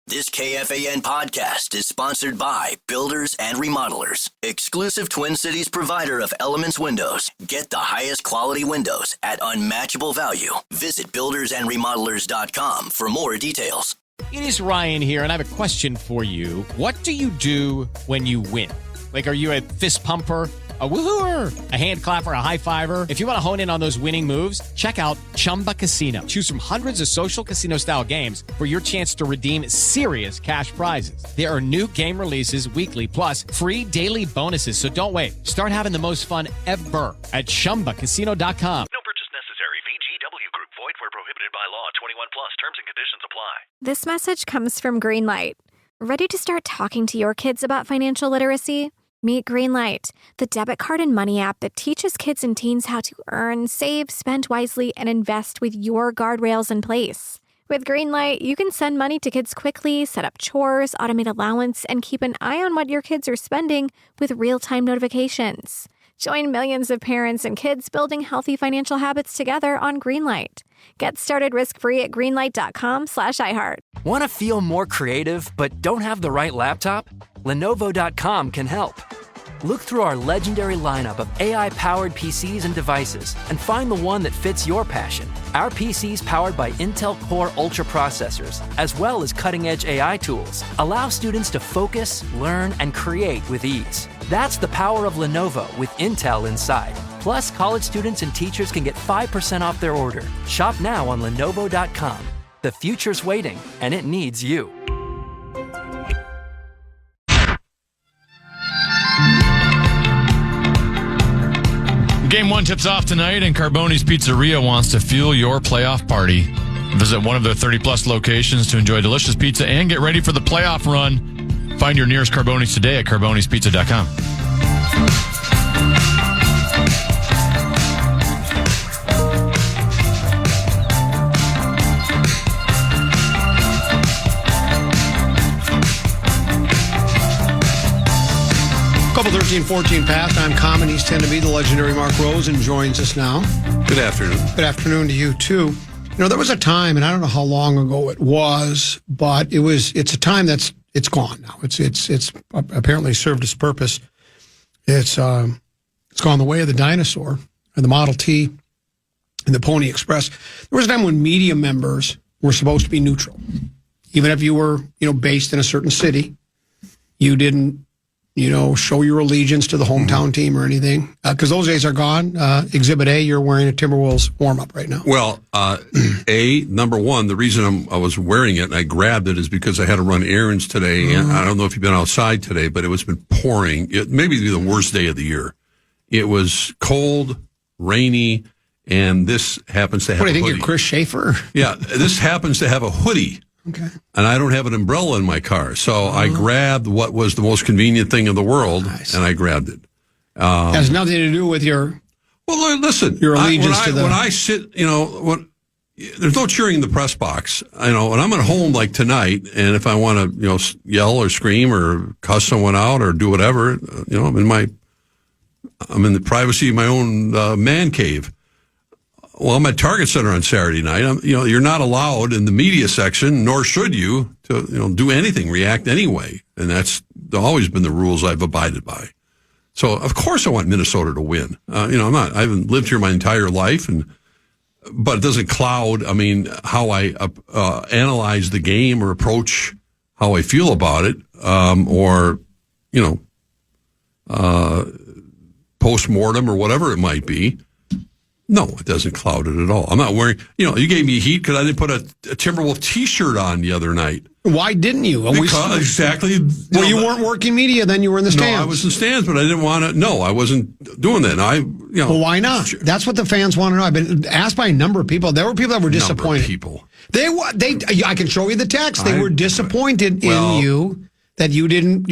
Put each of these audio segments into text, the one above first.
This KFAN podcast is sponsored by Builders and Remodelers, exclusive Twin Cities provider of Elements Windows. Get the highest quality windows at unmatchable value. Visit buildersandremodelers.com for more details. It is Ryan here, and I have a question for you. What do you do when you win? Like, are you a fist pumper, a woohooer, a hand clapper, a high fiver? If you want to hone in on those winning moves, check out Chumba Casino. Choose from hundreds of social casino style games for your chance to redeem serious cash prizes. There are new game releases weekly, plus free daily bonuses. So don't wait. Start having the most fun ever at ChumbaCasino.com. No purchase necessary. VGW Group. Void where prohibited by law. 21 plus. Terms and conditions apply. This message comes from Greenlight. Ready to start talking to your kids about financial literacy? Meet Greenlight, the debit card and money app that teaches kids and teens how to earn, save, spend wisely, and invest with your guardrails in place. With Greenlight, you can send money to kids quickly, set up chores, automate allowance, and keep an eye on what your kids are spending with real-time notifications. Join millions of parents and kids building healthy financial habits together on Greenlight. Get started risk-free at greenlight.com/iHeart. Want to feel more creative but don't have the right laptop? Lenovo.com can help. Look through our legendary lineup of AI-powered PCs and devices and find the one that fits your passion. Our PCs powered by Intel Core Ultra processors, as well as cutting-edge AI tools, allow students to focus, learn, and create with ease. That's the power of Lenovo with Intel inside. Plus, college students and teachers can get 5% off their order. Shop now on Lenovo.com. The future's waiting, and it needs you. Game 1 tips off tonight, and Carboni's Pizzeria wants to fuel your playoff party. Visit one of their 30-plus locations to enjoy delicious pizza and get ready for the playoff run. Find your nearest Carboni's today at carbonispizza.com. Couple 13-14 past. I'm Common East Tennessee. The legendary Mark Rosen joins us now. Good afternoon. Good afternoon to you, too. You know, there was a time, and I don't know how long ago it was, but it's a time it's gone now. It's apparently served its purpose. It's gone the way of the dinosaur and the Model T and the Pony Express. There was a time when media members were supposed to be neutral. Even if you were, based in a certain city, you didn't, show your allegiance to the hometown team or anything. Because those days are gone. Exhibit A, you're wearing a Timberwolves warm-up right now. Well, number one, the reason I was wearing it and I grabbed it is because I had to run errands today. And I don't know if you've been outside today, but it's been pouring. It may be the worst day of the year. It was cold, rainy, and this happens to have What do you think, hoodie. you're Chris Schaefer? Yeah, this happens to have a hoodie. Okay. And I don't have an umbrella in my car. So I grabbed what was the most convenient thing in the world, and I grabbed it. Has nothing to do with your... Well, listen. Your allegiance to the... When I sit, there's no cheering in the press box. When I'm at home like tonight, and if I want to, yell or scream or cuss someone out or do whatever, I'm in the privacy of my own man cave. Well, I'm at Target Center on Saturday night. You're not allowed in the media section, nor should you, to do anything, react anyway. And that's always been the rules I've abided by. So, of course, I want Minnesota to win. I haven't lived here my entire life, but it doesn't cloud, how I analyze the game or approach how I feel about it, post-mortem or whatever it might be. No, it doesn't cloud it at all. I'm not wearing, you gave me heat because I didn't put a Timberwolf T-shirt on the other night. Why didn't you? Because exactly. Well, you weren't working media, then you were in the stands. No, I was in stands, but I didn't want to. No, I wasn't doing that. Well, why not? That's what the fans want to know. I've been asked by a number of people. There were people that were disappointed. I can show you the text. They were disappointed in you that you didn't,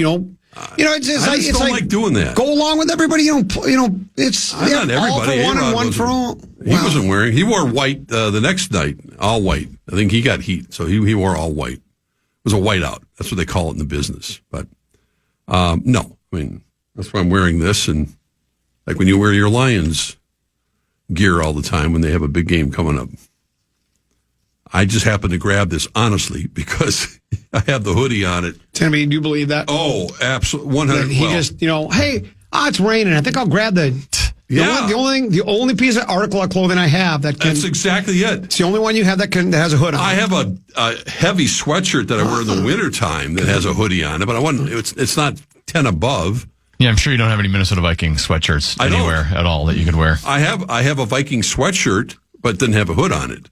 I just don't like doing that. Go along with everybody. It's not everybody. all for one and one for all. He wasn't wearing. He wore white the next night, all white. I think he got heat, so he wore all white. It was a whiteout. That's what they call it in the business. But no, that's why I'm wearing this, and like when you wear your Lions gear all the time when they have a big game coming up. I just happened to grab this, honestly, because I have the hoodie on it. Tell me, do you believe that? Oh, absolutely. 100. He just, hey, it's raining. I think I'll grab the only piece of article of clothing I have that can. That's exactly it. It's the only one you have that has a hood on it. I have a heavy sweatshirt that I wear in the wintertime that has a hoodie on it, but it's not 10 above. Yeah, I'm sure you don't have any Minnesota Vikings sweatshirts anywhere at all that you could wear. I have a Viking sweatshirt, but didn't have a hood on it.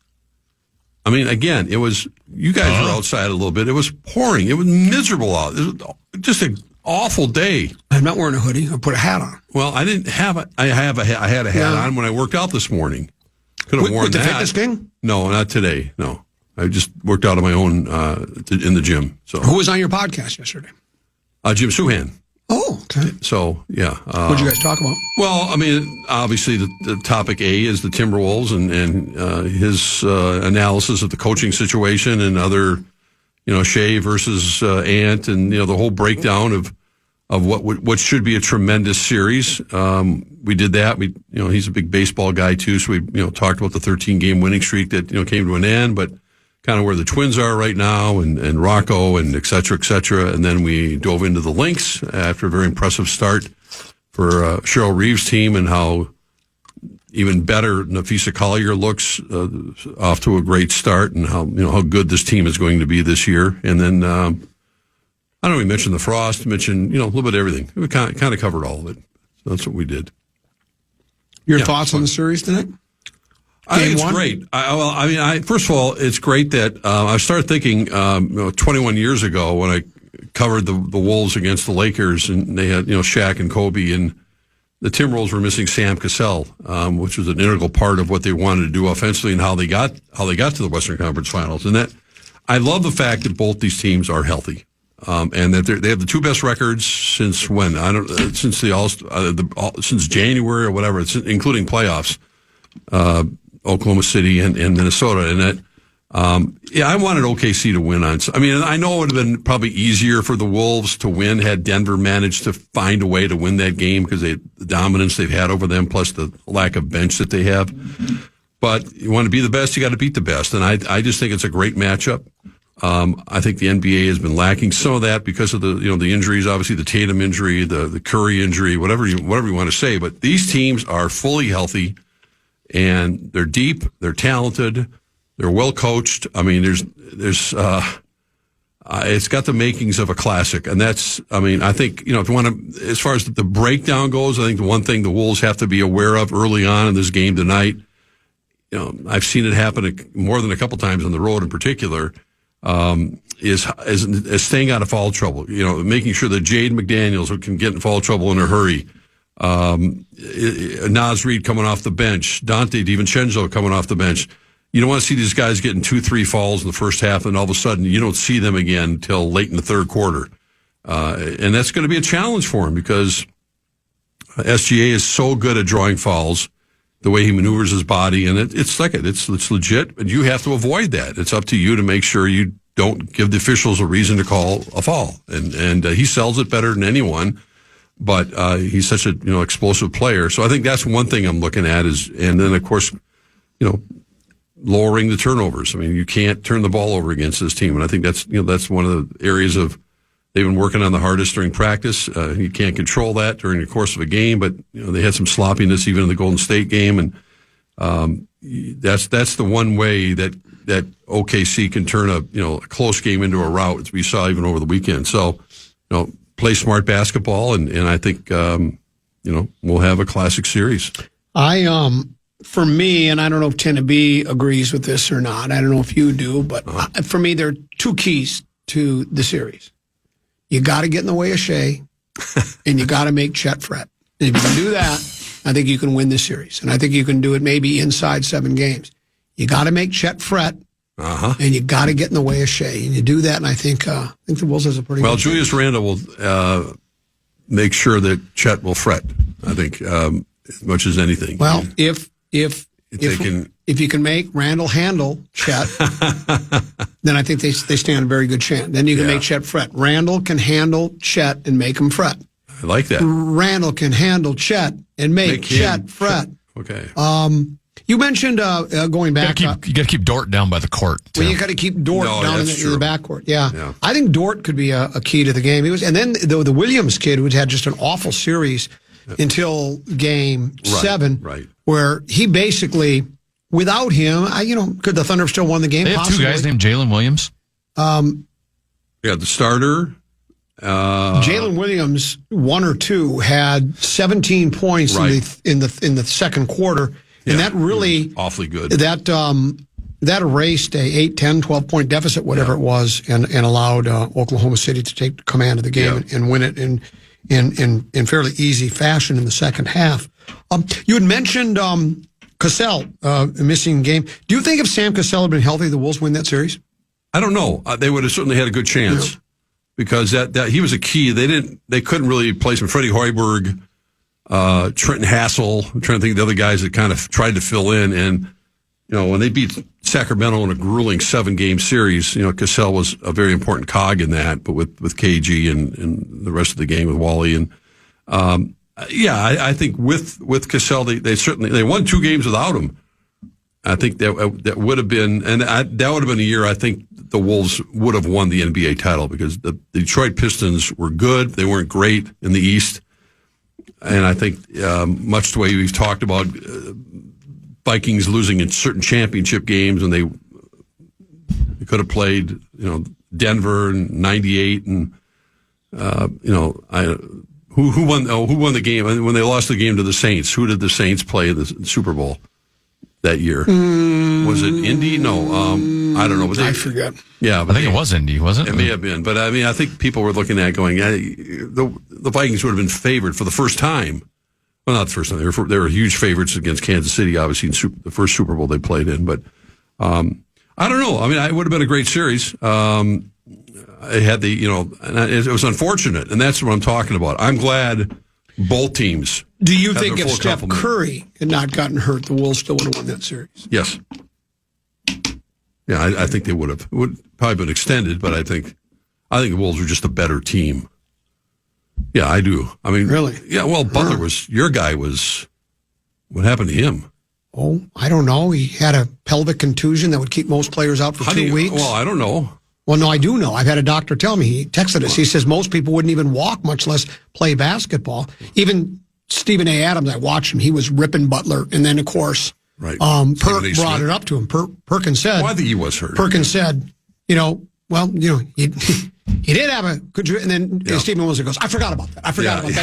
I mean, again, it was, you guys were outside a little bit. It was pouring. It was miserable out. It was just an awful day. I'm not wearing a hoodie. I put a hat on. Well, I didn't have it. I had a hat on when I worked out this morning. Could have worn with the that. fitness king? No, not today. No. I just worked out on my own in the gym. So who was on your podcast yesterday? Jim Suhan. Oh, okay. So, yeah. What did you guys talk about? Well, I mean, obviously the topic A is the Timberwolves and his analysis of the coaching situation and other, Shea versus Ant and, the whole breakdown of what should be a tremendous series. We did that. He's a big baseball guy too. So we, talked about the 13-game winning streak that, came to an end, but kind of where the Twins are right now and Rocco and et cetera, et cetera. And then we dove into the Lynx after a very impressive start for Cheryl Reeves' team and how even better Nafisa Collier looks off to a great start and how good this team is going to be this year. And then, I don't know, we mentioned the frost, mentioned, a little bit of everything. We kind of covered all of it. So that's what we did. Your thoughts on the series tonight? I think it's great. First of all, it's great that I started thinking 21 years ago when I covered the Wolves against the Lakers, and they had Shaq and Kobe, and the Timberwolves were missing Sam Cassell, which was an integral part of what they wanted to do offensively and how they got to the Western Conference Finals. And that I love the fact that both these teams are healthy, and that they have the two best records since when since January or whatever, including playoffs. Oklahoma City and Minnesota, and that, I wanted OKC to win on. I mean, I know it would have been probably easier for the Wolves to win had Denver managed to find a way to win that game because the dominance they've had over them, plus the lack of bench that they have. But you want to be the best, you got to beat the best, and I just think it's a great matchup. I think the NBA has been lacking some of that because of the injuries, obviously the Tatum injury, the Curry injury, whatever you want to say. But these teams are fully healthy. And they're deep, they're talented, they're well coached. I mean, there's it's got the makings of a classic. And I think, if you want to, as far as the breakdown goes, I think the one thing the Wolves have to be aware of early on in this game tonight, I've seen it happen more than a couple times on the road in particular, is staying out of foul trouble, making sure that Jade McDaniels can get in foul trouble in a hurry. Naz Reid coming off the bench, Dante DiVincenzo coming off the bench. You don't want to see these guys getting 2-3 falls in the first half, and all of a sudden you don't see them again until late in the third quarter. And that's going to be a challenge for him because SGA is so good at drawing fouls, the way he maneuvers his body, and it's legit, but you have to avoid that. It's up to you to make sure you don't give the officials a reason to call a foul. And he sells it better than anyone. But he's such a explosive player, so I think that's one thing I'm looking at and then of course, lowering the turnovers. I mean, you can't turn the ball over against this team, and I think that's one of the areas they've been working on the hardest during practice. You can't control that during the course of a game, but they had some sloppiness even in the Golden State game, and that's the one way that OKC can turn a close game into a rout, as we saw even over the weekend. So play smart basketball, and I think, we'll have a classic series. For me, and I don't know if Tennessee agrees with this or not, I don't know if you do, but for me, there are two keys to the series. You got to get in the way of Shea, and you got to make Chet fret. And if you can do that, I think you can win this series. And I think you can do it maybe inside 7 games. You got to make Chet fret. And you got to get in the way of Shea, and you do that. And I think the Wolves has a pretty good Julius chance. Randle will make sure that Chet will fret. I think as much as anything. Well, if you can make Randle handle Chet, then I think they stand a very good chance. Then you can make Chet fret. Randle can handle Chet and make him fret. I like that. Randle can handle Chet and make Chet fret. Okay. You mentioned going back. You got to keep Dort down by the court. Too. Well, you got to keep Dort down in the backcourt. Yeah. I think Dort could be a key to the game. And then the Williams kid, who had just an awful series until game 7, where he basically, without him, could the Thunder have still won the game? They have possibly? 2 guys named Jalen Williams. The starter. Jalen Williams, 1 or 2, had 17 points in the second quarter, and that really awfully good. That erased a 8, 10, 12-point deficit, whatever it was, and allowed Oklahoma City to take command of the game and win it in fairly easy fashion in the second half. You had mentioned Cassell missing game. Do you think if Sam Cassell had been healthy, the Wolves win that series? I don't know. They would have certainly had a good chance. Because that he was a key. They couldn't really replace him. Freddie Hoiberg, Trenton Hassel. I'm trying to think of the other guys that kind of tried to fill in. And, when they beat Sacramento in a grueling 7-game series, Cassell was a very important cog in that, but with KG and the rest of the game with Wally. And, I think with Cassell, they won 2 games without him. I think that would have been, and that would have been a year I think the Wolves would have won the NBA title because the Detroit Pistons were good. They weren't great in the East. And I think much the way we've talked about Vikings losing in certain championship games, and they could have played, Denver in '98, and who won the game when they lost the game to the Saints? Who did the Saints play in the Super Bowl that year? Was it Indy? No, I don't know. I forget. Yeah, I think it was Indy, wasn't it? It may have been, but I think people were looking at going, the Vikings would have been favored for the first time. Well, not the first time. They were huge favorites against Kansas City, obviously, in the first Super Bowl they played in. But I don't know. It would have been a great series. It had and it was unfortunate, and that's what I'm talking about. I'm glad both teams. Do you think if Steph Curry had not gotten hurt, the Wolves still would have won that series? Yes. Yeah, I think they would have. It would probably been extended, but I think the Wolves were just a better team. Yeah, I do. Really? Yeah. Well, Butler your guy was. What happened to him? Oh, I don't know. He had a pelvic contusion that would keep most players out for 2 weeks. Well, I don't know. Well, no, I do know. I've had a doctor tell me. He texted us. He says most people wouldn't even walk, much less play basketball. Even Stephen A. Adams, I watched him. He was ripping Butler, and then of course, Perk brought it up to him. Perkins said, "Well, I think he was hurt." Perkins said, he did have a good, and then Stephen Wilson goes, I forgot about that.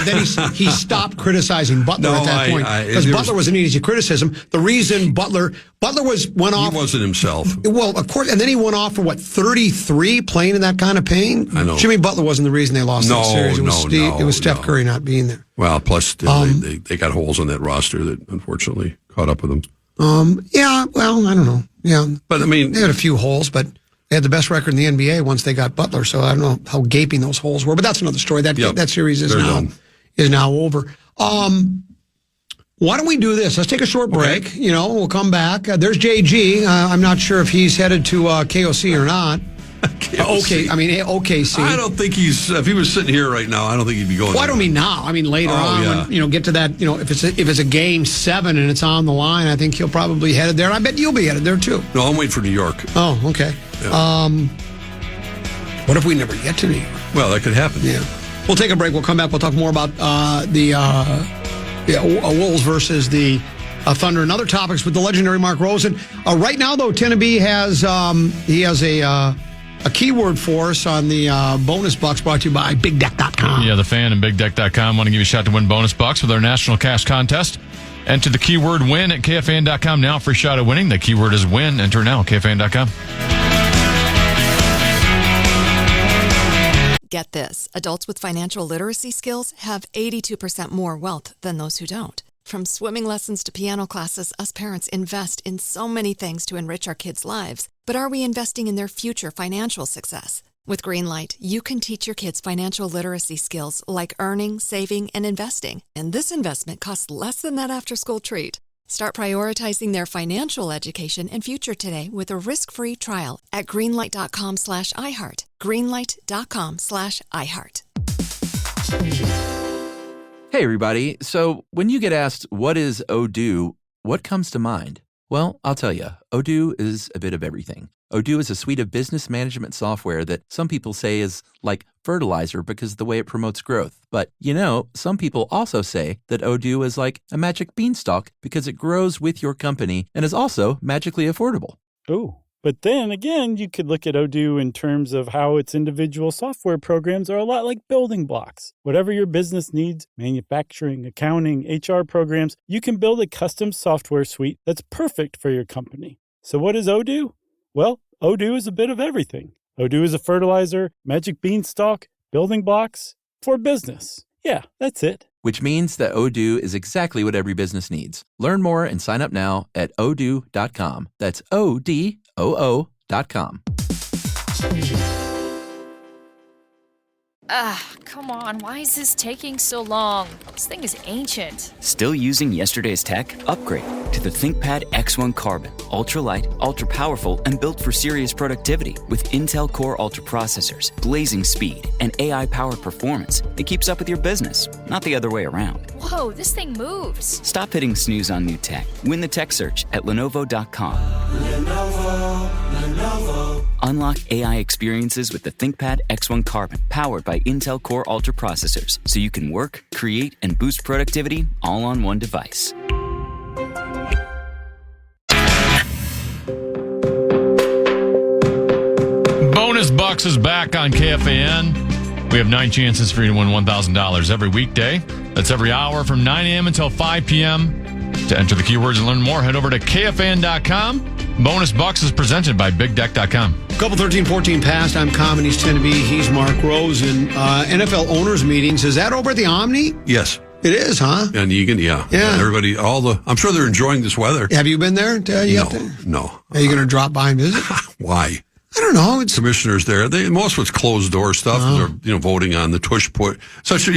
Then he stopped criticizing Butler at that point because Butler was an easy criticism. The reason Butler went off. He wasn't himself. Well, of course, and then he went off for 33 playing in that kind of pain. I know. Jimmy Butler wasn't the reson they lost that series. It was Steph Curry not being there. Well, plus they got holes on that roster that unfortunately caught up with them. Yeah. Well, I don't know. Yeah, but they had a few holes, but. They had the best record in the NBA once they got Butler, so I don't know how gaping those holes were. But that's another story. That series is now over. Why don't we do this? Let's take a short break. Okay. We'll come back. There's JG. I'm not sure if he's headed to KOC or not. OKC. I don't think if he was sitting here right now, I don't think he'd be going. Well, I don't mean now. I mean later on. When, get to that. If it's a game 7 and it's on the line, I think he'll probably headed there. I bet you'll be headed there too. No, I'm waiting for New York. Oh, okay. Yeah. What if we never get to New York? Well, that could happen. Yeah. We'll take a break. We'll come back. We'll talk more about the Wolves versus the Thunder and other topics with the legendary Mark Rosen. Right now, though, Tenneby has a keyword for us on the bonus bucks brought to you by BigDeck.com. Yeah, the fan and BigDeck.com want to give you a shot to win bonus bucks with our national cash contest. Enter the keyword win at KFAN.com now for a shot at winning. The keyword is win. Enter now at KFAN.com. Get this. Adults with financial literacy skills have 82% more wealth than those who don't. From swimming lessons to piano classes, us parents invest in so many things to enrich our kids' lives. But are we investing in their future financial success? With Greenlight, you can teach your kids financial literacy skills like earning, saving, and investing. And this investment costs less than that after-school treat. Start prioritizing their financial education and future today with a risk-free trial at greenlight.com/iHeart. Greenlight.com/iHeart. Hey, everybody. So when you get asked, what is Odoo, what comes to mind? Well, I'll tell you, Odoo is a bit of everything. Odoo is a suite of business management software that some people say is like fertilizer because of the way it promotes growth. But, some people also say that Odoo is like a magic beanstalk because it grows with your company and is also magically affordable. Ooh. But then again, you could look at Odoo in terms of how its individual software programs are a lot like building blocks. Whatever your business needs, manufacturing, accounting, HR programs, you can build a custom software suite that's perfect for your company. So what is Odoo? Well, Odoo is a bit of everything. Odoo is a fertilizer, magic beanstalk, building blocks for business. Yeah, that's it. Which means that Odoo is exactly what every business needs. Learn more and sign up now at odoo.com. That's ODOO.com. Come on. Why is this taking so long? This thing is ancient. Still using yesterday's tech? Upgrade to the ThinkPad X1 Carbon. Ultra-light, ultra-powerful, and built for serious productivity. With Intel Core Ultra processors, blazing speed, and AI-powered performance, it keeps up with your business, not the other way around. Whoa, this thing moves. Stop hitting snooze on new tech. Win the tech search at Lenovo.com. Lenovo. Unlock AI experiences with the ThinkPad X1 Carbon, powered by Intel Core Ultra processors, so you can work, create, and boost productivity all on one device. Bonus Bucks is back on KFAN. We have 9 chances for you to win $1,000 every weekday. That's every hour from 9 a.m. until 5 p.m. To enter the keywords and learn more, head over to KFAN.com. Bonus Bucks is presented by BigDeck.com. Couple 13-14 past. I'm Com and East Tennessee. He's Mark Rosen. NFL owners meetings. Is that over at the Omni? Yes. It is, huh? And Egan, yeah. Everybody, I'm sure they're enjoying this weather. Have you been there? No. Are you going to drop by and visit? Why? I don't know. Commissioners there. Most of it's closed door stuff. They're voting on the tush push. Such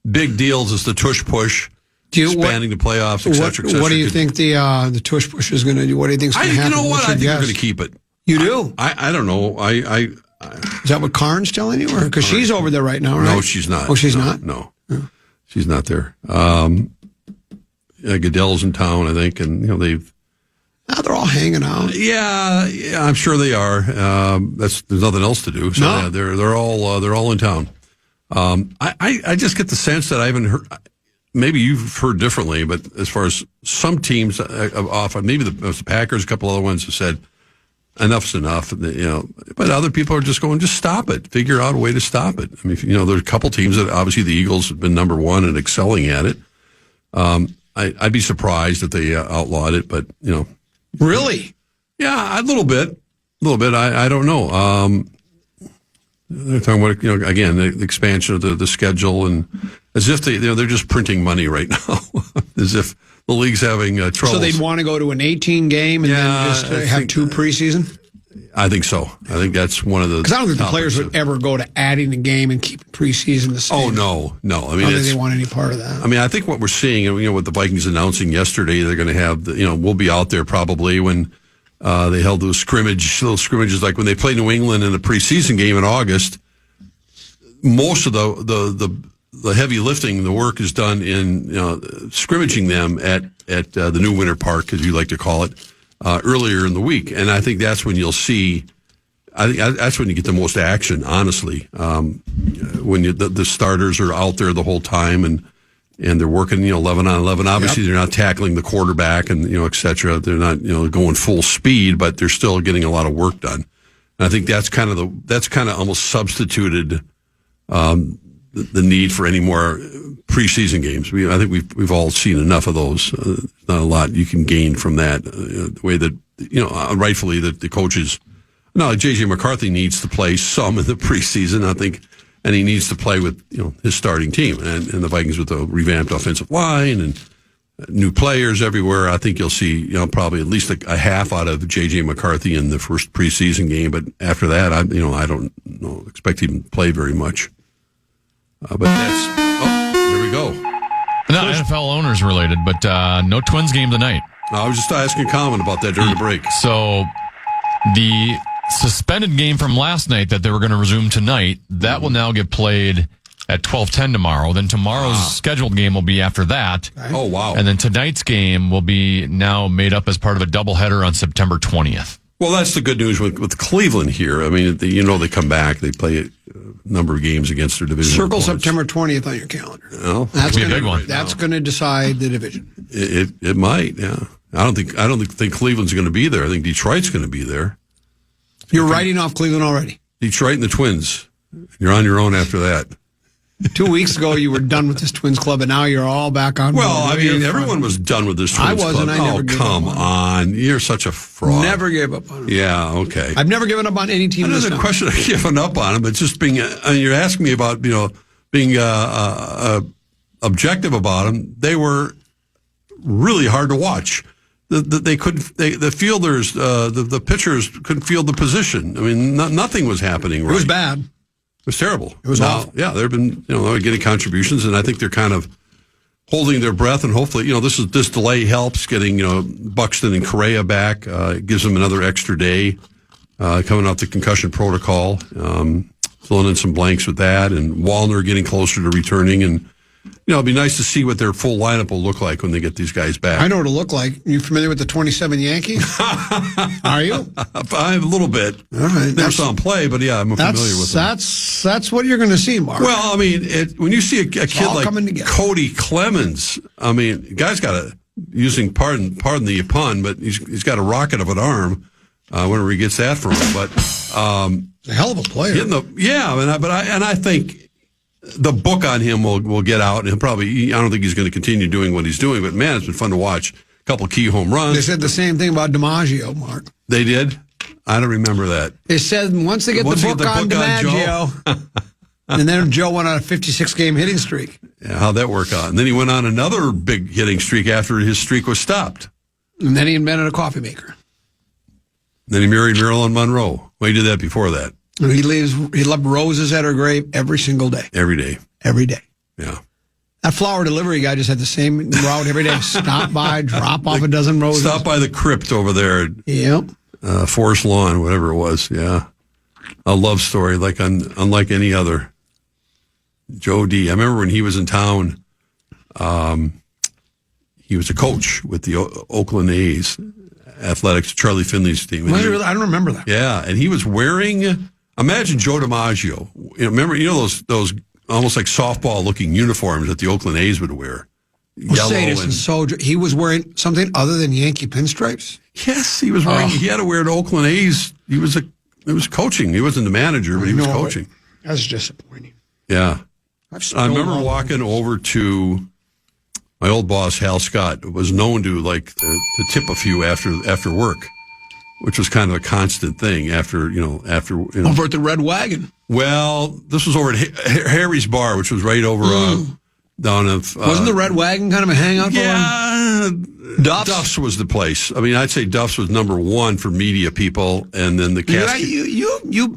big deals as the tush push. Expanding the playoffs, et cetera. What do you think the tush push is going to do? What do you think is going to happen? You know what? I think they're going to keep it. You do? I don't know. Is that what Karn's telling you? Because she's over there right now, right? No, she's not. Oh, she's not? No. She's not there. Goodell's in town, I think, and they've. They're all hanging out. Yeah, I'm sure they are. There's nothing else to do. So no. They're all in town. I just get the sense that I haven't heard. Maybe you've heard differently, but as far as some teams off, maybe the Packers, a couple other ones have said enough's enough. But other people are just going, just stop it. Figure out a way to stop it. I mean, there's a couple teams that obviously the Eagles have been number one and excelling at it. I'd be surprised if they outlawed it, but really, yeah, a little bit. I don't know. They're talking about again the expansion of the schedule, and as if they're just printing money right now, as if the league's having trouble. So they'd want to go to an 18 game and then just have 2 preseason. I think so. I think that's one of the. Because I don't think the players would ever go to adding a game and keeping preseason the same. Oh no. I mean, I don't think they want any part of that. I mean, I think what we're seeing, what the Vikings announcing yesterday, they're going to have. We'll be out there probably when. They held those little scrimmages, like when they played New England in a preseason game in August. Most of the heavy lifting, the work is done in scrimmaging them at the new Winter Park, as you like to call it, earlier in the week, and I think that's when you'll see. I think that's when you get the most action, honestly. When the starters are out there the whole time and they're working, 11 on 11. Obviously, They're not tackling the quarterback and, et cetera. They're not, going full speed, but they're still getting a lot of work done. And I think that's kind of almost substituted the need for any more preseason games. I think we've all seen enough of those. Not a lot you can gain from that. The way that, rightfully that the coaches. No, J.J. McCarthy needs to play some in the preseason, I think. And he needs to play with his starting team and the Vikings with a revamped offensive line and new players everywhere. I think you'll see probably at least a half out of J.J. McCarthy in the first preseason game. But after that, I don't expect him to play very much. But there we go. Not NFL owners related, but no Twins game tonight. I was just asking Colin about that during the break. So the suspended game from last night that they were going to resume tonight, that will now get played at 12:10 tomorrow. Then tomorrow's scheduled game will be after that. Oh, wow. And then tonight's game will be now made up as part of a doubleheader on September 20th. Well, that's the good news with Cleveland here. I mean, they come back. They play a number of games against their division. Circle opponents. September 20th on your calendar. Well, that's be a big one. That's going to decide the division. It might, yeah. I don't think Cleveland's going to be there. I think Detroit's going to be there. You're writing off Cleveland already. Detroit and the Twins. You're on your own after that. 2 weeks ago, you were done with this Twins club, and now you're all back on. Well, I mean, everyone was done with this Twins club. I wasn't. I never gave up come on. You're such a fraud. Never gave up on him. Yeah, okay. I've never given up on any team. There's a question of giving up on him. It's just being, you're asking me about, being objective about them. They were really hard to watch. The fielders, the pitchers couldn't field the position. I mean, nothing was happening right. It was bad. It was terrible. It was awful. Yeah, they've been, they're getting contributions, and I think they're kind of holding their breath, and hopefully, this delay helps getting, Buxton and Correa back. It gives them another extra day coming off the concussion protocol, filling in some blanks with that, and Wallner getting closer to returning, and it'd be nice to see what their full lineup will look like when they get these guys back. I know what it'll look like. You familiar with the 27 Yankees? Are you? I'm a little bit. All right. Never saw them play, but yeah, I'm familiar with them. That's what you're going to see, Mark. Well, I mean, when you see a kid like Cody Clemens, I mean, the guy's got pardon the pun, but he's got a rocket of an arm. Wherever he gets that from, but a hell of a player. I think the book on him will get out, and I don't think he's going to continue doing what he's doing, but man, it's been fun to watch. A couple key home runs. They said the same thing about DiMaggio, Mark. They did? I don't remember that. They said once they get the book on DiMaggio, and then Joe went on a 56-game hitting streak. Yeah, how'd that work out? And then he went on another big hitting streak after his streak was stopped. And then he invented a coffee maker. Then he married Marilyn Monroe. Well, he did that before that. He left roses at her grave every single day. Every day. Every day. Yeah. That flower delivery guy just had the same route every day. Stop by, drop off a dozen roses. Stop by the crypt over there. Yep. Forest Lawn, whatever it was. Yeah. A love story unlike any other. Joe D. I remember when he was in town, he was a coach with the Oakland A's athletics, Charlie Finley's team. I don't remember that. Yeah, and he was wearing, imagine Joe DiMaggio. Remember those almost like softball-looking uniforms that the Oakland A's would wear? He was wearing something other than Yankee pinstripes? Yes, he was wearing. He had to wear an Oakland A's. He was coaching. He wasn't the manager, but he was coaching. That's disappointing. Yeah. I remember walking over to my old boss, Hal Scott, was known to to tip a few after work, which was kind of a constant thing after. Over at the Red Wagon. Well, this was over at Harry's Bar, which was right over down of. Wasn't the Red Wagon kind of a hangout for him? Yeah. Duff's was the place. I mean, I'd say Duff's was number one for media people, and then the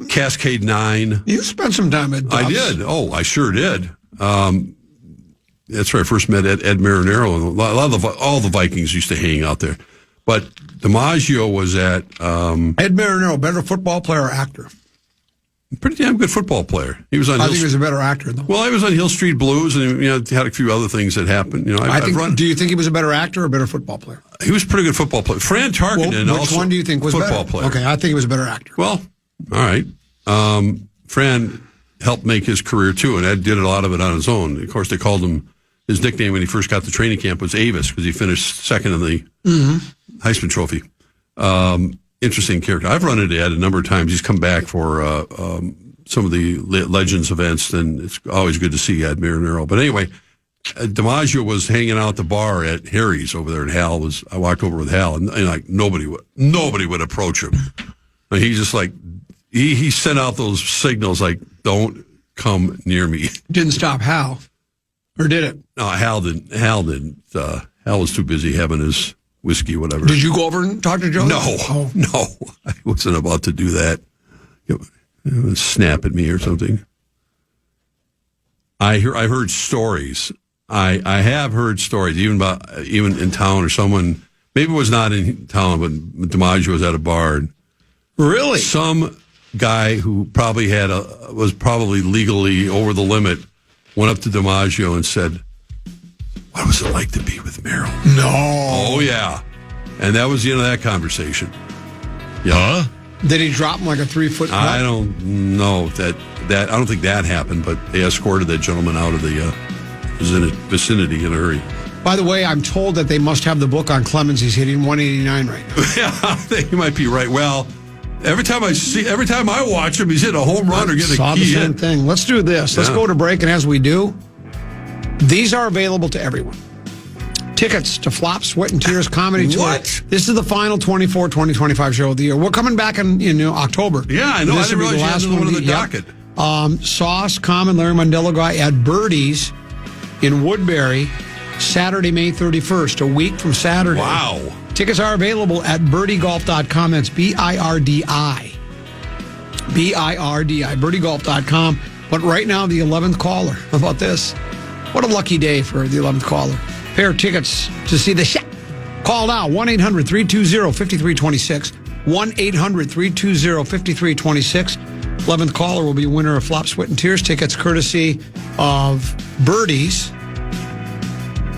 Cascade 9. You spent some time at Duff's. I did. Oh, I sure did. That's where I first met Ed Marinero, and all the Vikings used to hang out there. But DiMaggio was at Ed Marinero, better football player or actor? Pretty damn good football player. He was on. I think he was a better actor, though. Well, he was on Hill Street Blues, and had a few other things that happened. Do you think he was a better actor or a better football player? He was a pretty good football player. Fran Tarkenton. Which one do you think was football better? Player? Okay, I think he was a better actor. Well, all right. Fran helped make his career too, and Ed did a lot of it on his own. Of course, they called him. His nickname when he first got to training camp was Avis because he finished second in the Heisman Trophy. Interesting character. I've run into Ed a number of times. He's come back for some of the Legends events, and it's always good to see Ed Marinero. But anyway, DiMaggio was hanging out at the bar at Harry's over there, and I walked over with Hal, and nobody would approach him. And he just he sent out those signals like, "Don't come near me." Didn't stop Hal. Or did it? No, Hal didn't. Hal was too busy having his whiskey, whatever. Did you go over and talk to Joe? No. I wasn't about to do that. It would snap at me or something. I heard stories. I have heard stories, even in town or someone, maybe it was not in town, but DiMaggio was at a bar. Really? Some guy who probably was legally over the limit went up to DiMaggio and said, "What was it like to be with Meryl?" No. Oh, yeah. And that was the end of that conversation. Yeah. Did he drop him like a 3-foot putt? I don't know that I don't think that happened, but they escorted that gentleman out of the vicinity in a hurry. By the way, I'm told that they must have the book on Clemens. He's hitting 189 right now. Yeah, I think you might be right. Well, every time I watch him, he's hitting a home run or getting Saw a key the same hit. thing. Let's do this. Let's go to break, and as we do, these are available to everyone. Tickets to Flop, Sweat, and Tears Comedy Tour. What? This is the final 2024-2025 show of the year. We're coming back in October. Yeah, I know. I didn't realize you had another one on the docket. Sauce, Common, Larry Mondello guy at Birdie's in Woodbury, Saturday, May 31st, a week from Saturday. Wow. Tickets are available at birdiegolf.com. That's BIRDI. BIRDI, birdiegolf.com. But right now, the 11th caller. How about this? What a lucky day for the 11th caller. Pair of tickets to see the show. Call now, 1-800-320-5326. 1-800-320-5326. 11th caller will be a winner of Flop, Sweat, and Tears tickets, courtesy of Birdie's,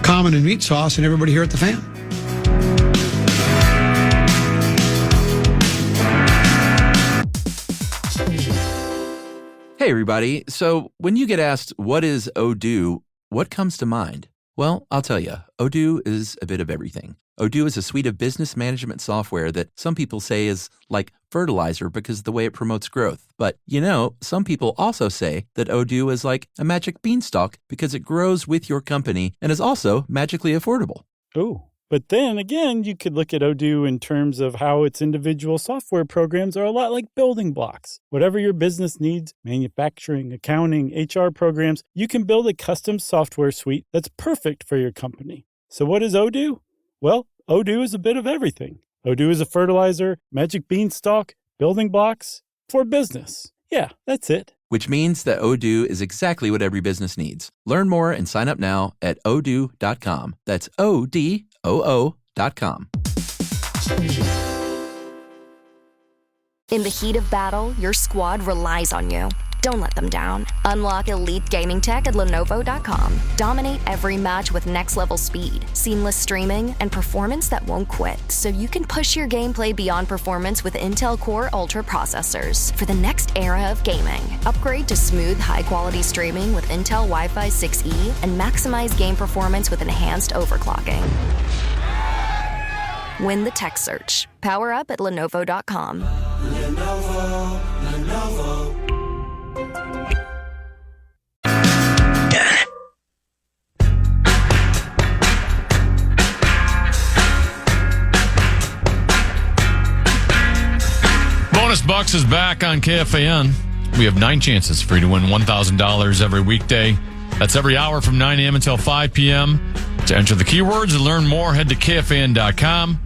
Common, and Meat Sauce, and everybody here at the Fan. Hey, everybody. So when you get asked, what is Odoo, what comes to mind? Well, I'll tell you, Odoo is a bit of everything. Odoo is a suite of business management software that some people say is like fertilizer because of the way it promotes growth. But, some people also say that Odoo is like a magic beanstalk because it grows with your company and is also magically affordable. Oh, but then again, you could look at Odoo in terms of how its individual software programs are a lot like building blocks. Whatever your business needs, manufacturing, accounting, HR programs, you can build a custom software suite that's perfect for your company. So what is Odoo? Well, Odoo is a bit of everything. Odoo is a fertilizer, magic beanstalk, building blocks for business. Yeah, that's it. Which means that Odoo is exactly what every business needs. Learn more and sign up now at odoo.com. That's ODOO.com. In the heat of battle, your squad relies on you. Don't let them down. Unlock elite gaming tech at Lenovo.com. Dominate every match with next-level speed, seamless streaming, and performance that won't quit, so you can push your gameplay beyond performance with Intel Core Ultra processors. For the next era of gaming, upgrade to smooth, high-quality streaming with Intel Wi-Fi 6E and maximize game performance with enhanced overclocking. Win the tech search. Power up at Lenovo.com. Lenovo. Bonus Bucks is back on KFAN. We have 9 chances for you to win $1,000 every weekday. That's every hour from 9 a.m. until 5 p.m. To enter the keywords and learn more, head to KFAN.com.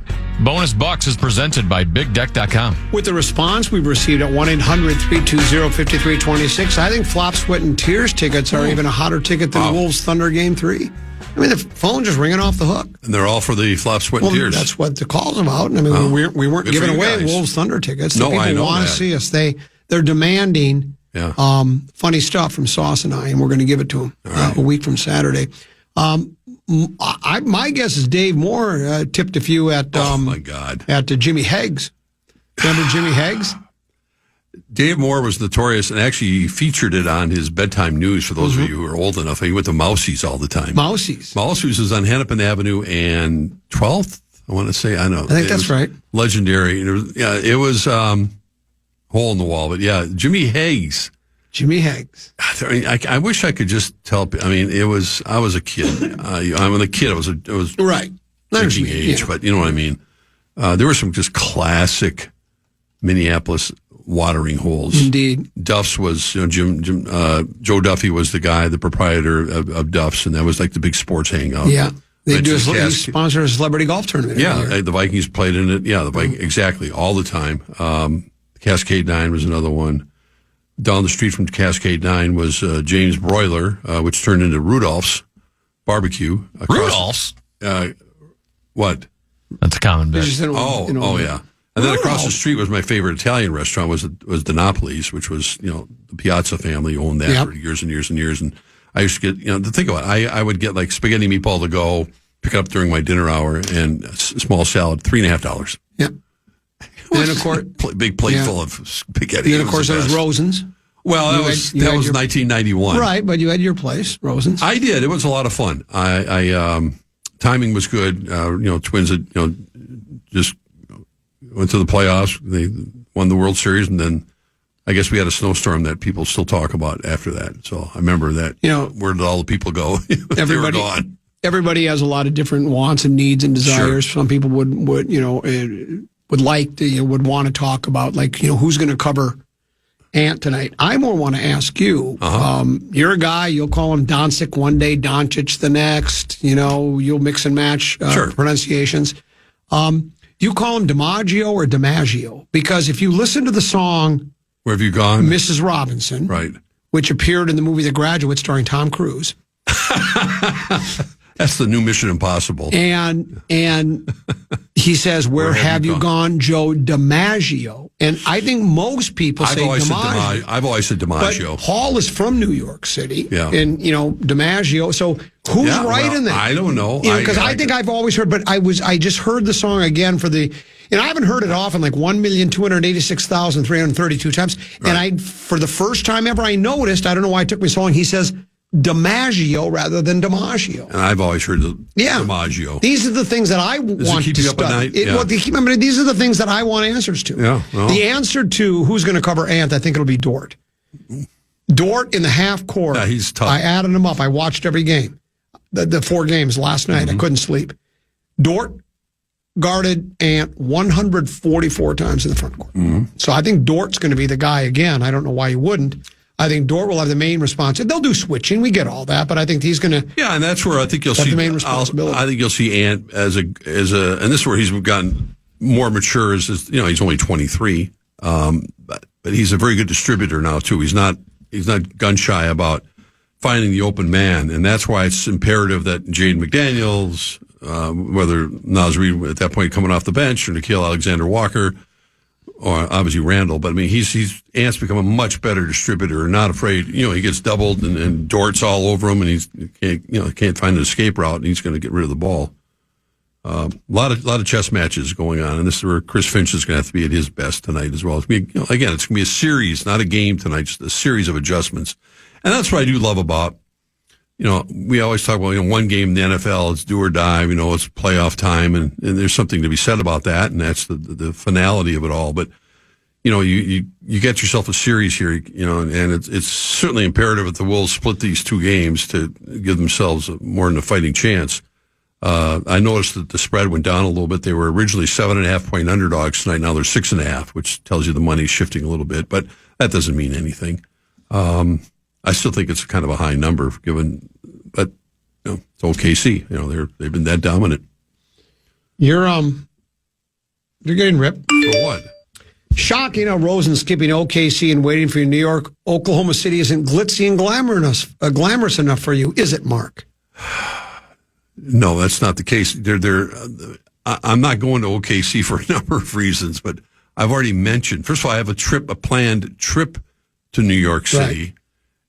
Bonus Bucks is presented by BigDeck.com. With the response we've received at 1-800-320-5326, I think Flop, Sweat, and Tears tickets are even a hotter ticket than Wolves Thunder Game 3. I mean, the phone just ringing off the hook. And they're all for the Flop, Sweat, and Tears. That's what the call's about. I mean, we weren't giving away Wolves Thunder tickets. No, people I know want to see us. They're demanding funny stuff from Sauce and I, and we're going to give it to them a week from Saturday. My guess is Dave Moore tipped a few at my God, at Jimmy Heggs. Remember Jimmy Heggs? Dave Moore was notorious, and actually he featured it on his bedtime news. For those of you who are old enough, he went to Mousie's all the time. Mousie's is on Hennepin Avenue and 12th. I want to say I think that's right. Legendary. It was hole in the wall, but Jimmy Heggs. Jimmy Heggs. I wish I could just tell. I mean, I was a kid. I'm a kid. It was right drinking age, but you know what I mean. There were some just classic Minneapolis watering holes. Indeed. Duff's was Joe Duffy was the proprietor of Duff's, and that was like the big sports hangout. Yeah, they do. He sponsored a celebrity golf tournament. Yeah, the Vikings played in it. Yeah, the Vikings exactly all the time. Cascade 9 was another one. Down the street from Cascade 9 was James Broiler, which turned into Rudolph's Barbecue. Rudolph's? What? That's a common bit. Yeah. And then across the street was my favorite Italian restaurant was DiNapoli's, which was, the Piazza family owned that for years and years and years. And I used to get, think about it. I would get like spaghetti meatball to go, pick it up during my dinner hour, and a small salad, $3.50. Yeah. And of course, big plate full of spaghetti. And of course, there was Rosen's. Well, that was 1991. Right, but you had your place, Rosen's. I did. It was a lot of fun. Timing was good. Twins had, just went to the playoffs. They won the World Series, and then I guess we had a snowstorm that people still talk about after that. So I remember that. Where did all the people go? They were gone. Everybody has a lot of different wants and needs and desires. Sure. Some people would want to talk about, like, who's going to cover Ant tonight. I more want to ask you. You're a guy. You'll call him Doncic one day, Doncic the next. You'll mix and match pronunciations. You call him DiMaggio or DiMaggio? Because if you listen to the song "Where Have You Gone," Mrs. Robinson, right, which appeared in the movie The Graduate starring Tom Cruise. That's the new Mission Impossible. And he says, where have you gone, Joe DiMaggio? And I think most people say DiMaggio. I've always said DiMaggio. But Paul is from New York City. Yeah. And, DiMaggio. So who's right in that? I don't know. Because I think I've always heard, but I just heard the song again for the, and I haven't heard it often, like 1,286,332 times. Right. And for the first time ever, I noticed, I don't know why it took me so long, he says DiMaggio rather than DiMaggio. And I've always heard DiMaggio. These are the things that I want to study. These are the things that I want answers to. Yeah, well. The answer to who's going to cover Ant, I think it'll be Dort. Dort in the half court. Yeah, he's tough. I added him up. I watched every game. The 4 games last night. I couldn't sleep. Dort guarded Ant 144 times in the front court. So I think Dort's going to be the guy again. I don't know why he wouldn't. I think Dort will have the main responsibility. They'll do switching. We get all that, but I think he's going to. Yeah, and that's where I think you'll see the main responsibility. I think you'll see Ant as a, and this is where he's gotten more mature. He's only 23, but he's a very good distributor now too. He's not gun shy about finding the open man, and that's why it's imperative that Jaden McDaniels, whether Naz Reid at that point coming off the bench or Nickeil Alexander-Walker. Or obviously Randall, but I mean Ant's become a much better distributor, not afraid. He gets doubled and Dort's all over him, and he can't find an escape route, and he's going to get rid of the ball. A lot of chess matches going on, and this is where Chris Finch is going to have to be at his best tonight as well. It's going to be a series, not a game tonight, just a series of adjustments, and that's what I do love about. We always talk about, one game in the NFL, it's do or die, it's playoff time, and there's something to be said about that, and that's the finality of it all. But, you get yourself a series here, and it's certainly imperative that the Wolves split these 2 games to give themselves more than a fighting chance. I noticed that the spread went down a little bit. They were originally 7.5-point underdogs tonight. Now they're 6.5, which tells you the money's shifting a little bit, but that doesn't mean anything. I still think it's kind of a high number but it's OKC. They've been that dominant. You're getting ripped. For what? Shocking how Rosen skipping OKC and waiting for you in New York. Oklahoma City isn't glitzy and glamorous enough for you, is it, Mark? No, that's not the case. I'm not going to OKC for a number of reasons, but I've already mentioned. First of all, I have a planned trip to New York City. Right.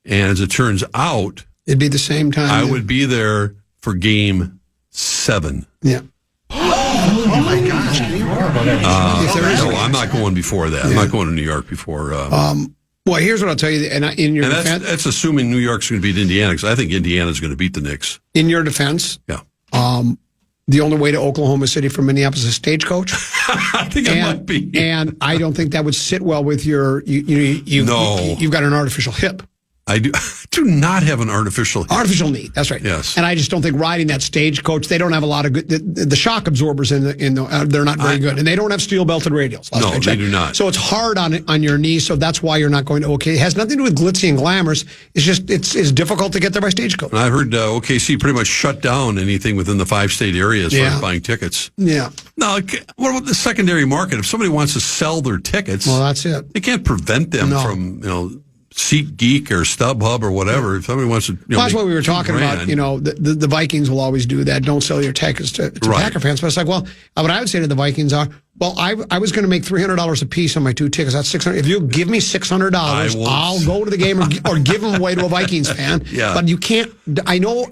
And as it turns out, it'd be the same time. I would be there for Game 7. Yeah. Oh my gosh! No, I'm not going before that. Yeah. I'm not going to New York before. Well, here's what I'll tell you. And in your defense, that's assuming New York's going to beat Indiana, because I think Indiana's going to beat the Knicks. In your defense, yeah. The only way to Oklahoma City from Minneapolis is stagecoach. I think it might be. And I don't think that would sit well with your. You've got an artificial hip. I do not have an artificial hip. Artificial knee, that's right. Yes. And I just don't think riding that stagecoach, they don't have a lot of good, the shock absorbers they're not very good. And they don't have steel belted radials. No, they do not. So it's hard on your knee, so that's why you're not going to OK. It has nothing to do with glitzy and glamorous. It's just, it's difficult to get there by stagecoach. And I heard OKC pretty much shut down anything within the 5-state area as far as buying tickets. Yeah. Now, what about the secondary market? If somebody wants to sell their tickets, well, that's it. They can't prevent them from, SeatGeek or StubHub or whatever. If somebody wants to, that's what we were talking about. The Vikings will always do that. Don't sell your tickets to Packer fans. But it's like, well, what I would say to the Vikings are, Well, I was going to make $300 a piece on my 2 tickets. That's $600. If you give me $600, I'll go to the game or give them away to a Vikings fan. Yeah. But you can't. I know.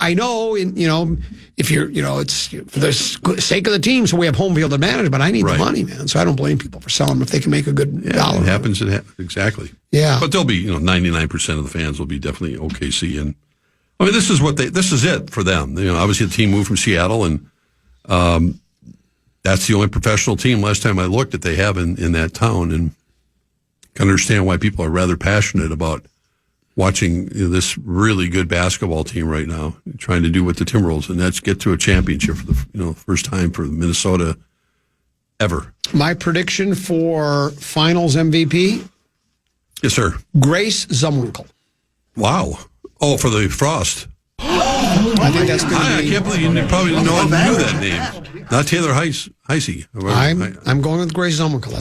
If you're, it's for the sake of the team, so we have home field advantage. But I need the money, man. So I don't blame people for selling them if they can make a good dollar. It happens. Exactly. Yeah. But there'll be 99% of the fans will be definitely OKC, and I mean this is it for them. Obviously the team moved from Seattle, and that's the only professional team last time I looked that they have in that town, and can understand why people are rather passionate about watching this really good basketball team right now, trying to do with the Timberwolves, and that's get to a championship for the first time for Minnesota ever. My prediction for Finals MVP. Yes, sir. Grace Zumwinkle. Wow. Oh, for the Frost. I think that's going to be... I can't believe you probably knew that name. Not Taylor Heisey. I'm going with Grace Zumwinkle.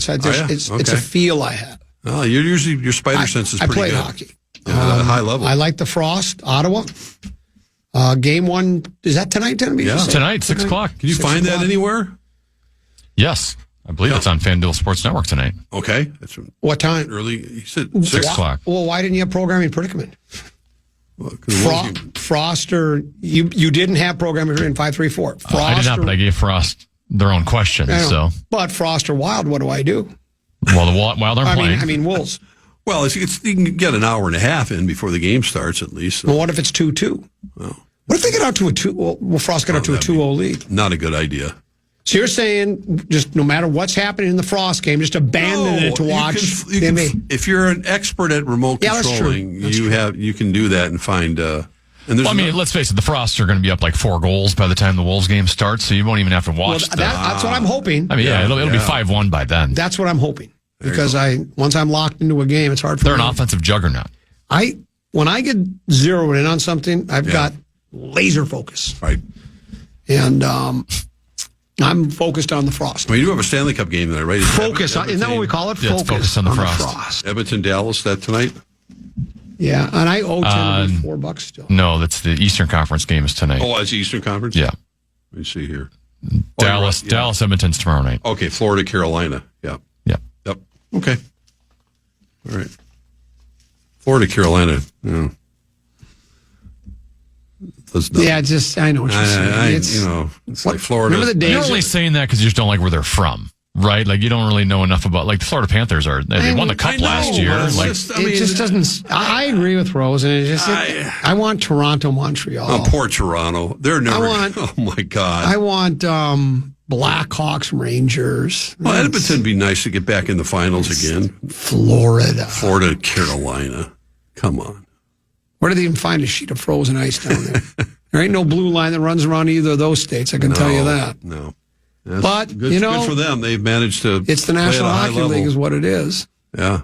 It's a feel I have. Oh, your spider sense is pretty good. I played hockey. High level. I like the Frost, Ottawa. Game 1, is that tonight, Denby? Yeah, tonight, 6 o'clock. Can you find that anywhere? Yes. I believe it's on FanDuel Sports Network tonight. Okay. That's what time? Early. He said 6 o'clock. Well, why didn't you have programming predicament? Frost or you didn't have programming in 534. I did not, but I gave Frost their own question. So, but Frost or Wild, what do I do? Well, the Wild aren't playing. I mean Wolves. Well, you can get an hour and a half in before the game starts at least. So. Well, what if it's 2-2? Well, what if they get out to a 2? Well, Frost get out to a 2-0 lead. Not a good idea. So you're saying just no matter what's happening in the Frost game, just abandon it to watch the NBA? If you're an expert at remote controlling, you can do that and find. Let's face it, the Frosts are going to be up like 4 goals by the time the Wolves game starts, so you won't even have to watch. That's what I'm hoping. I mean, it'll be 5-1 by then. That's what I'm hoping. Because once I'm locked into a game, it's hard for me. They're an offensive juggernaut. When I get zeroed in on something, I've got laser focus. Right. And I'm focused on the Frost. Well, you do have a Stanley Cup game there, right? Focus. Isn't that what we call it? Yeah, focus on the Frost. Edmonton, Dallas, that tonight? Yeah, and I owe $4 still. No, that's the Eastern Conference game is tonight. Oh, it's the Eastern Conference? Yeah. Let me see here. Dallas, Edmonton's tomorrow night. Okay, Florida, Carolina. Yeah. Yeah. Yep. Okay. All right. Florida, Carolina. Yeah. I know what you're saying. It's like Florida. Remember the days? You're only saying that because you just don't like where they're from, right? Like you don't really know enough about. Like the Florida Panthers they won the Cup last year. It just doesn't. I agree with Rosen. I want Toronto, Montreal. Oh, poor Toronto. They're never. Oh my God. I want Blackhawks, Rangers. Well, Edmonton would be nice to get back in the finals again. Florida, Carolina. Come on. Where do they even find a sheet of frozen ice down there? There ain't no blue line that runs around either of those states, I can tell you that. No. But, good for them. They've managed to it's the National Hockey League is what it is. Yeah.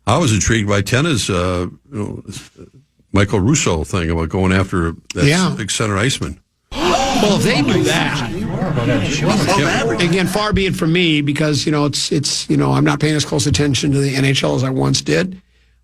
I was intrigued by Tenna's Michael Russo thing about going after that big center iceman. Well, if they do that, again, far be it from me because, it's I'm not paying as close attention to the NHL as I once did.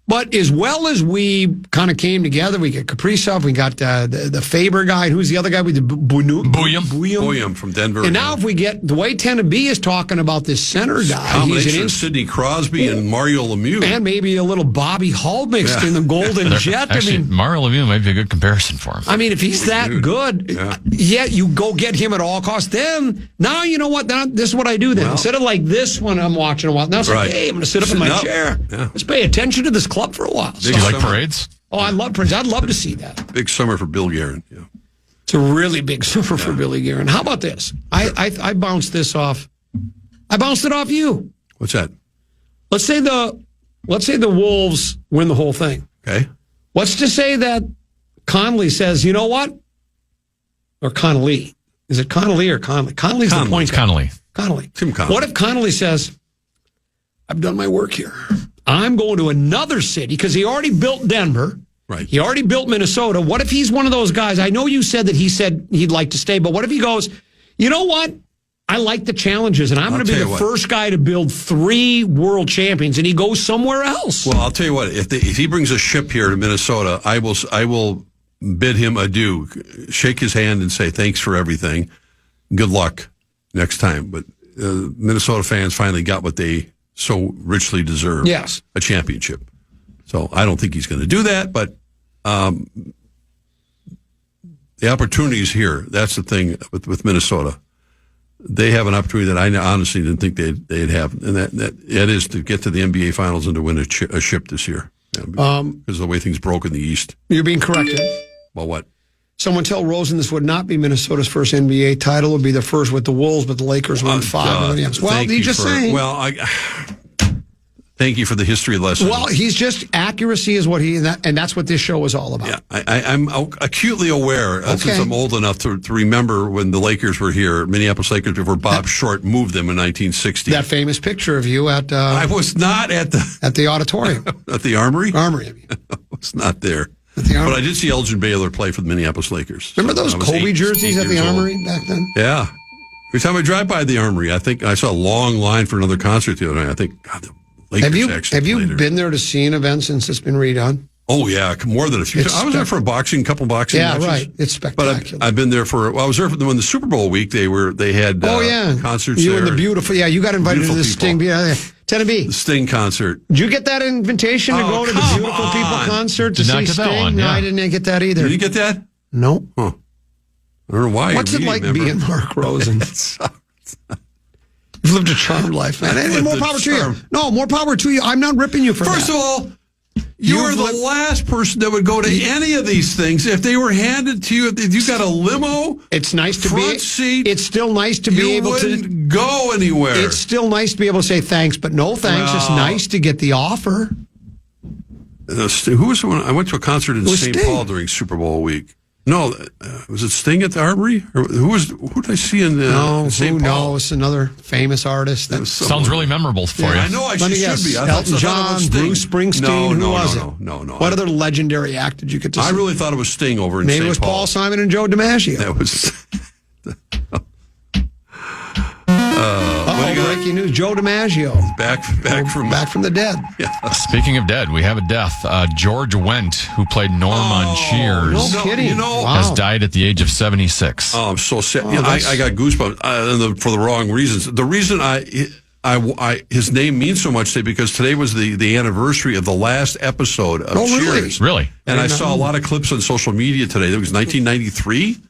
But as well as we kind of came together, we got Kaprizov, we got the Faber guy, and who's the other guy? We did Bouillon from Denver. And now if we get, the way Tenneby is talking about this center guy. Combination of Sidney Crosby and Mario Lemieux. And maybe a little Bobby Hull mixed in the Golden Jet. Actually, Mario Lemieux might be a good comparison for him. I mean, if he's that good, you go get him at all costs. Then, now you know what? Now, this is what I do then. Instead of like this when I'm watching a while, now it's like, hey, I'm going to sit up in my chair. Yeah. Let's pay attention to this club for a while. Do you like parades? Oh, I love parades. I'd love to see that. Big summer for Bill Guerin. Yeah. It's a really big summer for Billy Guerin. How about this? I bounced this off. I bounced it off you. What's that? Let's say the Wolves win the whole thing. Okay. Let's just say that Connolly says, you know what? Or Connolly. Is it Connolly or Connolly? Connolly's the point guy. Connolly. Tim Connolly. What if Connolly says, I've done my work here. I'm going to another city because he already built Denver. Right. He already built Minnesota. What if he's one of those guys? I know you said that he said he'd like to stay, but what if he goes, you know what? I like the challenges, and I'm going to be the first guy to build 3 world champions, and he goes somewhere else. Well, I'll tell you what. If he brings a ship here to Minnesota, I will bid him adieu, shake his hand, and say thanks for everything. Good luck next time. But Minnesota fans finally got what they so richly deserve. Yes. A championship. So I don't think he's going to do that, but the opportunity is here. That's the thing with Minnesota. They have an opportunity that I honestly didn't think they'd have, and that is to get to the NBA Finals and to win a ship this year. Because of the way things broke in the East. You're being corrected. Well, what? Someone tell Rosen this would not be Minnesota's first NBA title. It would be their first with the Wolves, but the Lakers won 5. Well, he's just saying. Well, thank you for the history lesson. Well, he's just accuracy is what and that's what this show is all about. Yeah, I'm acutely aware since I'm old enough to remember when the Lakers were here, Minneapolis Lakers, before Bob Short moved them in 1960. That famous picture of you at I was not at the auditorium at the Armory. I was not there. But I did see Elgin Baylor play for the Minneapolis Lakers. Remember those Kobe jerseys at the Armory back then? Yeah. Every time I drive by the Armory, I think I saw a long line for another concert the other night. I think, God, the Lakers have you been there to see an event since it's been redone? Oh, yeah, more than a few times. I was there for a couple boxing matches. Yeah, right. It's spectacular. But I've been there I was there when the Super Bowl week, they had concerts you there. and the beautiful, you got invited to the Sting. Tennessee. The Sting concert. Did you get that invitation to go to the Beautiful People concert to see Sting? That one, No, I didn't get that either. Did you get that? No. Huh. I don't know why. What's it like being Mark Rosen? You've lived a charmed life, man. And more power to you. No, more power to you. I'm not ripping you for that. First of all, you're the last person that would go to any of these things if they were handed to you. If you got a limo, it's nice to front seat. It's still nice to be able to go anywhere. It's still nice to be able to say thanks, but no thanks. It's nice to get the offer. Who was the one? I went to a concert in St. Paul during Super Bowl week. No, was it Sting at the Armory? Or who did I see in St. Paul? No, it's another famous artist. Sounds really memorable for you. I know I should be. Elton John, Bruce Springsteen. Who was it? No. What other legendary act did you get to see? I really thought it was Sting over in St. Paul. Maybe it was Paul Simon and Joe DiMaggio. That was... breaking news. Joe DiMaggio. Back from the dead. Yeah. Speaking of dead, we have a death. George Wendt, who played Norm on Cheers, no kidding. has died at the age of 76. Oh, I'm so sad. I got goosebumps for the wrong reasons. The reason his name means so much today because today was the anniversary of the last episode of Cheers. Really? And I saw a lot of clips on social media today. It was 1993.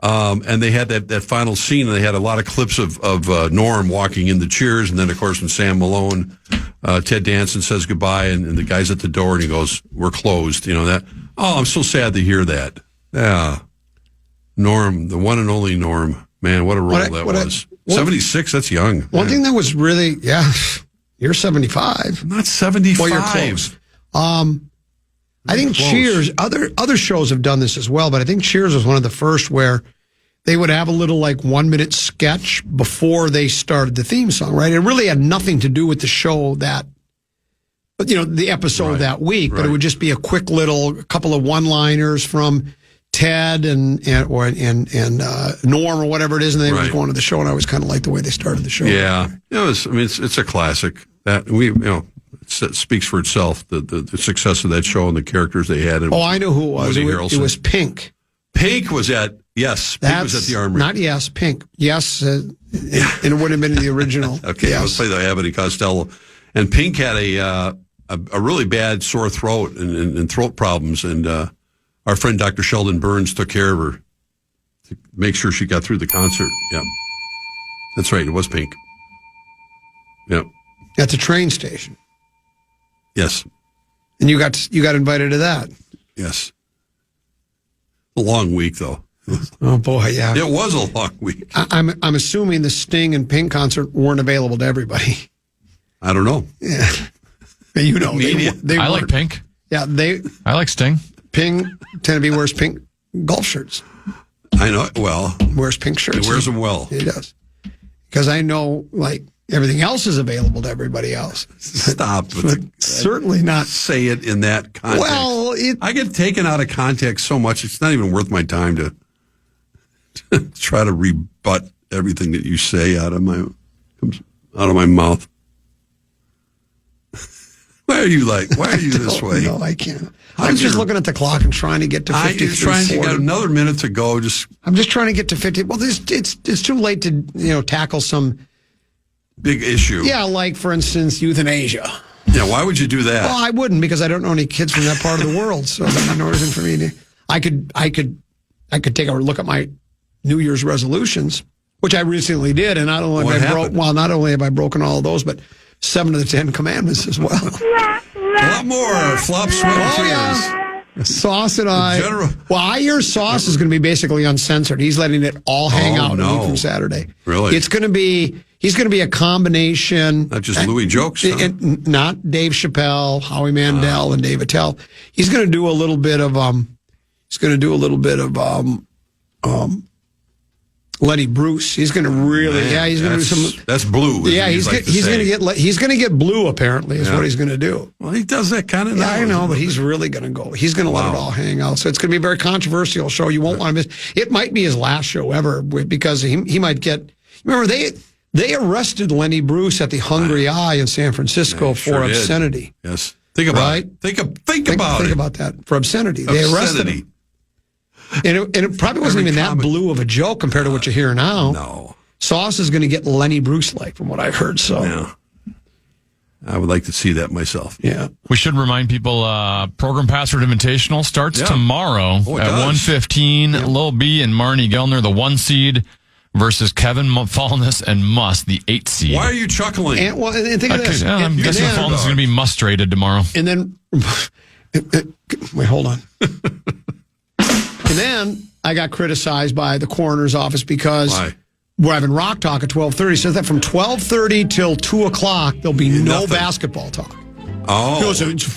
And they had that final scene, and they had a lot of clips of Norm walking in the Cheers, and then, of course, when Sam Malone, Ted Danson says goodbye, and the guy's at the door, and he goes, "We're closed." You know that. Oh, I'm so sad to hear that. Yeah, Norm, the one and only Norm. Man, what a role that was. 76. That's young. One thing that was really, you're 75. I'm not 75. Well, you're close. I think Cheers, other shows have done this as well, but I think Cheers was one of the first where they would have a little 1 minute sketch before they started the theme song, right? It really had nothing to do with the show the episode that week, but it would just be a quick couple of one-liners from Ted and Norm or whatever it is, and they would go into the show, and I always kind of liked the way they started the show. Yeah. It's a classic. That it speaks for itself, the success of that show and the characters they had. I know who it was. It was Pink. Pink was at the Armory. Not Pink. Yes, and it wouldn't have been the original. Okay, let's play the Abbott and Costello. And Pink had a really bad sore throat and throat problems, and our friend Dr. Sheldon Burns took care of her to make sure she got through the concert. Yeah, that's right. It was Pink. Yeah, at the train station. Yes. And you got invited to that. Yes. A long week though. Oh boy, yeah. It was a long week. I'm assuming the Sting and Pink concert weren't available to everybody. I don't know. Yeah. They I like Pink. Yeah, I like Sting. Pink Tennessee wears pink golf shirts. I know. Well, wears pink shirts. He wears them well. He does. Because I know everything else is available to everybody else. Stop. But certainly not. Say it in that context. Well, I get taken out of context so much, it's not even worth my time to try to rebut everything that you say out of my mouth. Why are you this way? No, I can't. I'm just looking at the clock and trying to get to 50. You got another minute to go. I'm just trying to get to 50. Well, it's too late to tackle some big issue. Yeah, like, for instance, euthanasia. Yeah, why would you do that? Well, I wouldn't, because I don't know any kids from that part of the world. So there's no reason for me to. I could take a look at my New Year's resolutions, which I recently did, and not only have I broken all of those, but 7 of the 10 commandments as well. A lot more flop, sweat, and tears. Yeah. Sauce and I. Well, I hear Sauce is going to be basically uncensored. He's letting it all hang out a week from Saturday. Really? He's going to be a combination. Not just Louis jokes. Huh? And not Dave Chappelle, Howie Mandel, and Dave Attell. He's going to do a little bit of Lenny Bruce. He's going to really, he's going to do some. That's blue. Yeah, he's going to get blue. Apparently, is what he's going to do. Well, he does that kind of. Yeah, I know, but he's really going to go. He's going to let it all hang out. So it's going to be a very controversial show. You won't want to miss. It might be his last show ever because he might get. Remember they arrested Lenny Bruce at the Hungry Eye in San Francisco for obscenity. Yes, think about it. Think about that for obscenity. They arrested him. And it probably wasn't even that blue of a joke compared to what you hear now. No. Sauce is going to get Lenny Bruce-like, from what I've heard. So, yeah. I would like to see that myself. Yeah. We should remind people, Program Password Invitational starts tomorrow at 1:15. Lil B and Marnie Gellner, the 1 seed, versus Kevin Fallness and Muss, the 8 seed. Why are you chuckling? And think of this. I'm guessing Fallness is going to be Muss-traded tomorrow. And then, wait, hold on. And then I got criticized by the coroner's office because we're having Rock Talk at 12:30. Says that from 12:30 till 2 o'clock, there'll be no basketball talk. Oh. So it's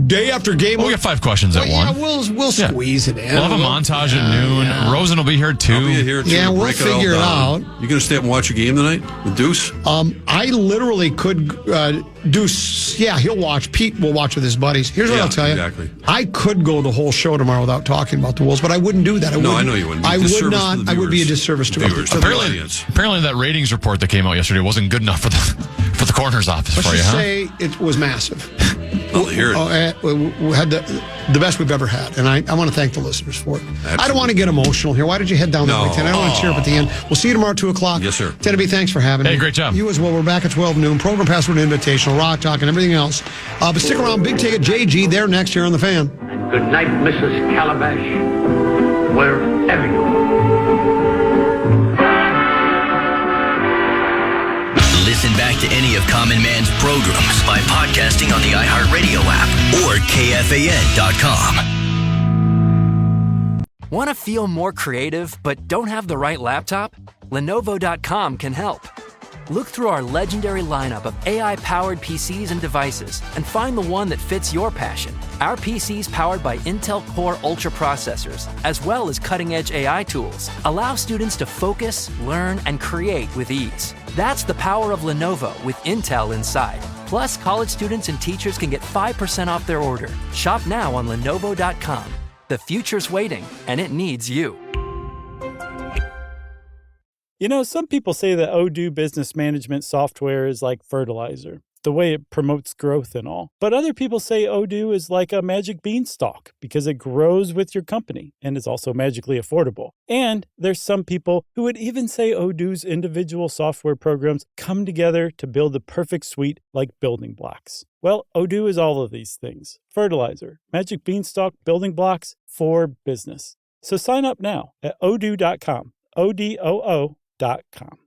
day after game. We'll get 5 questions at 1. Yeah, we'll squeeze it in. We'll have a montage at noon. Yeah. Rosen will be here too. I'll be here too. Yeah, we'll figure it out. You going to stay up and watch a game tonight with Deuce? I literally could Deuce. Yeah, he'll watch. Pete will watch with his buddies. Here's what I'll tell you. Exactly. I could go the whole show tomorrow without talking about the Wolves, but I wouldn't do that. I know you wouldn't. I would not. I would be a disservice to viewers. Apparently, that ratings report that came out yesterday wasn't good enough for the coroner's office Let's for you, just huh? say it was massive. I'll hear it. We had the best we've ever had, and I want to thank the listeners for it. Absolutely. I don't want to get emotional here. Why did you head down that way, 10? I don't want to cheer up at the end. We'll see you tomorrow at 2 o'clock. Yes, sir. Tenby, thanks for having me. Hey, great job. You as well. We're back at 12 noon. Program Password Invitational, Rock Talk, and everything else. But stick around. Big Ticket JG there next here on The Fan. Good night, Mrs. Calabash, wherever you are. Listen back to any of Common Man's programs by podcasting on the iHeartRadio app or KFAN.com. Want to feel more creative but don't have the right laptop? Lenovo.com can help. Look through our legendary lineup of AI-powered PCs and devices and find the one that fits your passion. Our PCs powered by Intel Core Ultra processors, as well as cutting-edge AI tools, allow students to focus, learn, and create with ease. That's the power of Lenovo with Intel inside. Plus, college students and teachers can get 5% off their order. Shop now on Lenovo.com. The future's waiting, and it needs you. You know, some people say that Odoo business management software is like fertilizer, the way it promotes growth and all. But other people say Odoo is like a magic beanstalk because it grows with your company and is also magically affordable. And there's some people who would even say Odoo's individual software programs come together to build the perfect suite like building blocks. Well, Odoo is all of these things. Fertilizer, magic beanstalk, building blocks for business. So sign up now at odoo.com. ODOO.com.